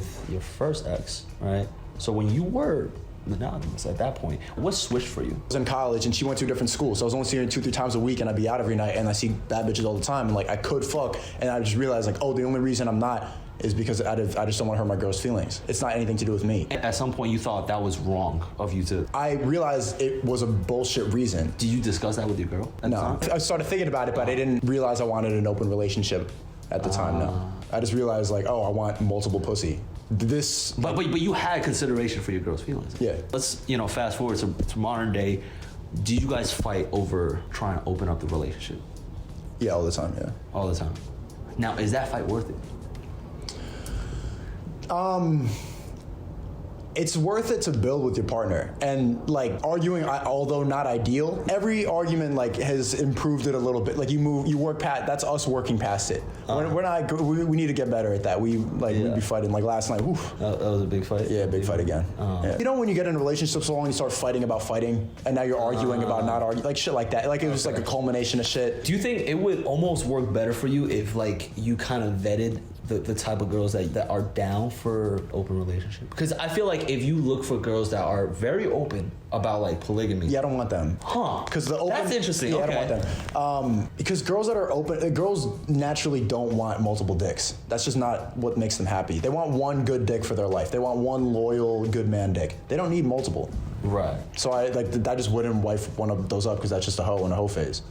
with your first ex, right? So when you were monogamous at that point, what switched for you? I was in college and she went to a different school, so I was only seeing her 2-3 times a week, and I'd be out every night, and I see bad bitches all the time, and like I could fuck, and I just realized like, oh, the only reason I'm not is because I just don't want to hurt my girl's feelings. It's not anything to do with me. At some point you thought that was wrong of you to... I realized it was a bullshit reason. Did you discuss that with your girl at the No. time? I started thinking about it, but I didn't realize I wanted an open relationship at the time, no. I just realized like, oh, I want multiple pussy. But you had consideration for your girl's feelings. Yeah. Let's fast forward to modern day. Do you guys fight over trying to open up the relationship? Yeah, all the time, yeah. All the time. Now, is that fight worth it? It's worth it to build with your partner, and like arguing, although not ideal, every argument like has improved it a little bit. Like you work past. That's us working past it. We're not. We need to get better at that. We'd be fighting like last night. That was a big fight. Yeah, big fight again. Yeah. You know when you get in a relationship so long, you start fighting about fighting, and now you're arguing about not arguing, like shit like that. Like it was like a culmination of shit. Do you think it would almost work better for you if like you kind of vetted the type of girls that are down for open relationship? Because I feel like if you look for girls that are very open about like polygamy, yeah, I don't want them. Huh? Because the open, that's interesting. Yeah, okay. I don't want them. Because girls that are open, girls naturally don't want multiple dicks. That's just not what makes them happy. They want one good dick for their life. They want one loyal, good man dick. They don't need multiple. Right. So I just wouldn't wife one of those up because that's just a hoe in a hoe phase.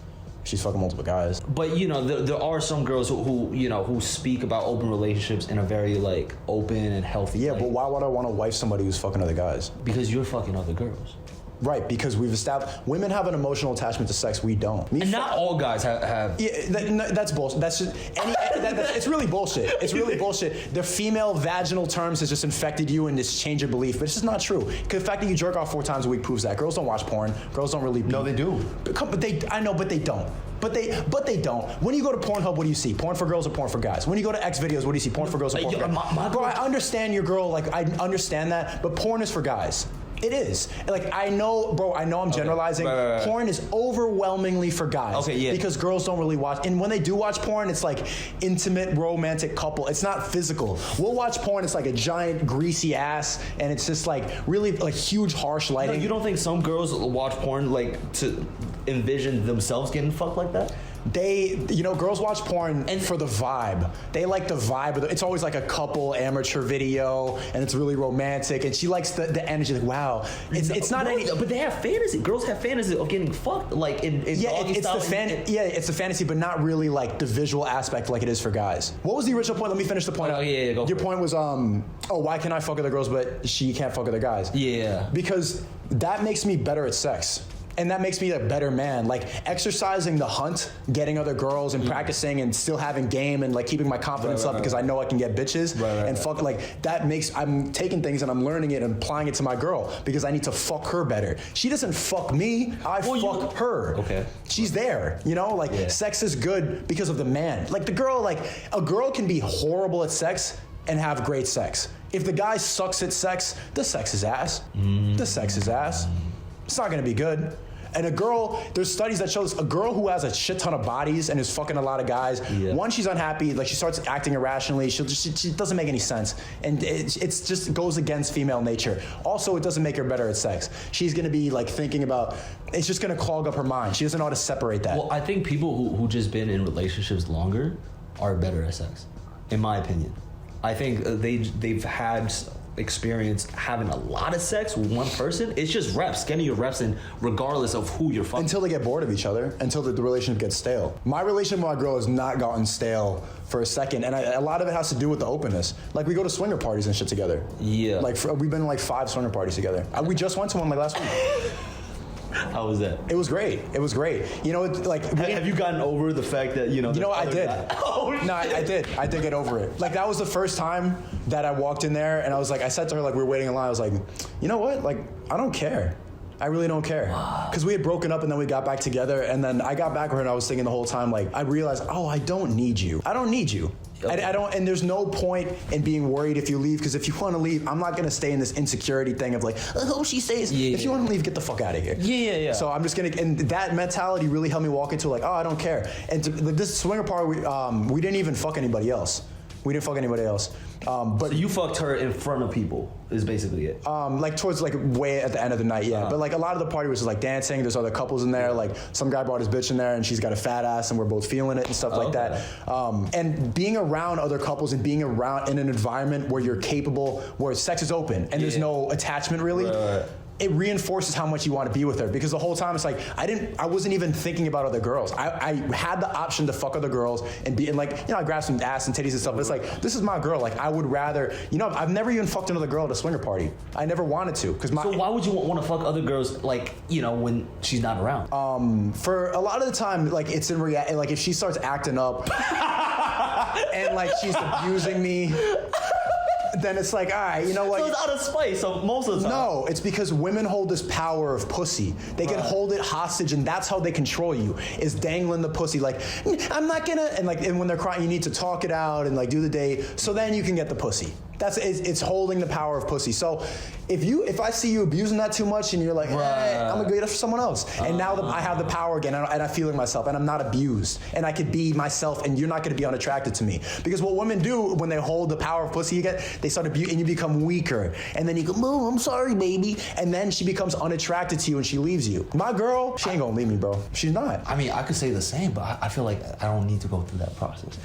She's fucking multiple guys. But there are some girls who speak about open relationships in a very like open and healthy Yeah, way. but why would I want to wife somebody who's fucking other guys? Because you're fucking other girls. Right, because we've established women have an emotional attachment to sex. We don't. And not all guys have. Yeah, that's bullshit. That's just it's really bullshit. It's really bullshit. The female vaginal terms has just infected you and just changed your belief, but it's just not true. Because the fact that you jerk off 4 times a week proves that. Girls don't watch porn. Girls don't really. No, they do. But I know, but they don't. But they don't. When you go to Pornhub, what do you see? Porn for girls or porn for guys? When you go to X videos, what do you see? Porn for girls or porn for guys? Bro, I understand your girl. Like I understand that, but porn is for guys. It is. Like, I know, bro, I'm generalizing. Right. Porn is overwhelmingly for guys. Okay, yeah. Because girls don't really watch. And when they do watch porn, it's like intimate, romantic couple. It's not physical. We'll watch porn, it's like a giant, greasy ass, and it's just like really like huge, harsh lighting. No, you don't think some girls watch porn like to envision themselves getting fucked like that? Girls watch porn for the vibe. They like the vibe. It's always like a couple amateur video, and it's really romantic, and she likes the energy, like, wow. It's not any... But they have fantasy. Girls have fantasy of getting fucked, like in doggy style. It's the fantasy, but not really like the visual aspect like it is for guys. What was the original point? Let me finish the point. Go Your point was, why can I fuck other girls, but she can't fuck other guys? Yeah. Because that makes me better at sex. And that makes me a better man. Like exercising the hunt, getting other girls and practicing and still having game and like keeping my confidence up because I know I can get bitches fuck like that makes, I'm taking things and I'm learning it and applying it to my girl because I need to fuck her better. She doesn't fuck me, fuck her. Okay. She's there, sex is good because of the man. Like a girl can be horrible at sex and have great sex. If the guy sucks at sex, the sex is ass. The sex is ass. It's not gonna be good. And a girl, there's studies that show this, a girl who has a shit ton of bodies and is fucking a lot of guys, one, she's unhappy, like she starts acting irrationally, she doesn't make any sense. And it's just goes against female nature. Also, it doesn't make her better at sex. She's gonna be like thinking about, it's just gonna clog up her mind. She doesn't know how to separate that. Well, I think people who just been in relationships longer are better at sex, in my opinion. I think they've had experience having a lot of sex with one person. It's just reps, getting your reps in regardless of who you're fucking. Until they get bored of each other, until the relationship gets stale. My relationship with my girl has not gotten stale for a second, and a lot of it has to do with the openness. Like we go to swinger parties and shit together. Yeah. Like we've been in like 5 swinger parties together. We just went to one like last week. How was that? It was great. It was great. Have you gotten over the fact that I did. No, I did. I did get over it. Like that was the first time that I walked in there, and I was like, I said to her, like we were waiting in line, I was like, you know what? Like I don't care. I really don't care. Because we had broken up and then we got back together, and then I got back with her and I was thinking the whole time, like I realized, I don't need you. I don't need you. I don't, and there's no point in being worried if you leave, because if you want to leave, I'm not gonna stay in this insecurity thing of like, I hope she stays. If you want to leave, get the fuck out of here. Yeah. So I'm just gonna, and that mentality really helped me walk into like, I don't care. And this swinger party, we didn't even fuck anybody else. We didn't fuck anybody else. But so you fucked her in front of people is basically it. like towards like way at the end of the night, yeah. But like a lot of the party was just like dancing. There's other couples in there. Like some guy brought his bitch in there, and she's got a fat ass, and we're both feeling it and stuff like that. And being around other couples and being around in an environment where you're capable, where sex is open and there's no attachment really. Right. It reinforces how much you want to be with her, because the whole time it's like I wasn't even thinking about other girls. I had the option to fuck other girls and be, and like, you know, I grabbed some ass and titties and stuff, but it's like, this is my girl. Like, I would rather, you know, I've never even fucked another girl at a swinger party. I never wanted to, because so why would you want to fuck other girls, like, you know, when she's not around? For a lot of the time, like, it's in reality, like if she starts acting up and like she's abusing me, then it's like, all right, you know what? So it's out of spite, so most of the time. No, it's because women hold this power of pussy. They can hold it hostage, and that's how they control you, is dangling the pussy. Like, I'm not gonna, and when they're crying, you need to talk it out and like do the date, so then you can get the pussy. It's holding the power of pussy. So if I see you abusing that too much and you're like, hey, I'm gonna go get it for someone else. And now that I have the power again, and I feel like myself, and I'm not abused, and I could be myself, and you're not gonna be unattracted to me. Because what women do when they hold the power of pussy, they start abusing, and you become weaker. And then you go, oh, I'm sorry, baby. And then she becomes unattracted to you and she leaves you. My girl, she ain't gonna leave me, bro. She's not. I mean, I could say the same, but I feel like I don't need to go through that process.